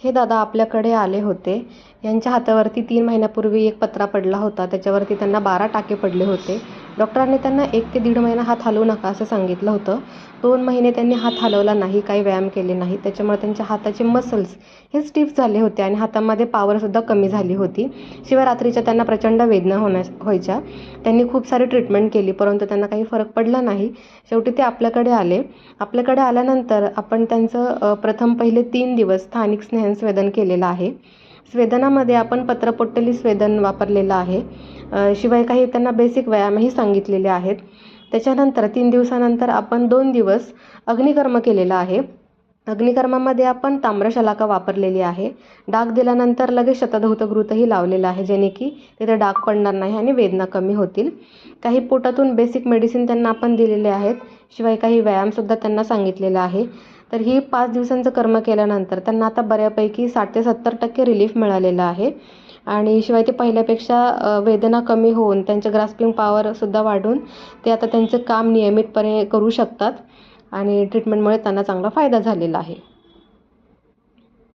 हे दादा आपल्याकडे आले होते. यांच्या हातावरती 3 महिन्यापूर्वी एक पत्रा पडला होता. त्याच्यावरती त्यांना 12 टाके पडले होते. डॉक्टरांनी त्यांना 1 ते दीड महिना हात हलवू नका असं सांगितलं होतं. 2 महिने त्यांनी हात हलवला नाही, काही व्यायाम केले नाही. त्याच्यामुळे त्यांच्या हाताचे मसल्स हे स्टिफ झाले होते आणि हातामध्ये पॉवरसुद्धा कमी झाली होती. शिवाय रात्रीच्या त्यांना प्रचंड वेदना व्हायच्या. त्यांनी खूप सारी ट्रीटमेंट केली, परंतु त्यांना काही फरक पडला नाही. शेवटी ते आपल्याकडे आले. आपल्याकडे आल्यानंतर आपण त्यांचं प्रथम पहिले 3 दिवस स्थानिक स्नेहन केलेलं आहे. स्वेदनामध्ये आपण पत्रपोटली स्वेदन वापरलेलं आहे. शिवाय काही त्यांना बेसिक व्यायामही सांगितलेले आहेत. त्याच्यानंतर 3 दिवसानंतर आपण 2 दिवस अग्निकर्म केलेला आहे. अग्निकर्मामध्ये आपण ताम्रशलाका वापरलेली आहे. डाग दिल्यानंतर लगेच शतधौतघृतही लावलेलं आहे, जेणे की तिथे डाग पडणार नाही आणि वेदना कमी होतील. काही पोटातून बेसिक मेडिसिन त्यांना आपण दिलेले आहेत. शिवाय काही व्यायामसुद्धा त्यांना सांगितलेला आहे. तर ही 5 दिवसांचं कर्म केल्यानंतर त्यांना आता बऱ्यापैकी 60 ते 70% रिलीफ मिळालेलं आहे. आणि शिवाय ते पहिल्यापेक्षा वेदना कमी होऊन त्यांचं ग्रास्पिंग पॉवरसुद्धा वाढून ते आता त्यांचं काम नियमितपणे करू शकतात आणि ट्रीटमेंटमुळे त्यांना चांगला फायदा झालेला आहे.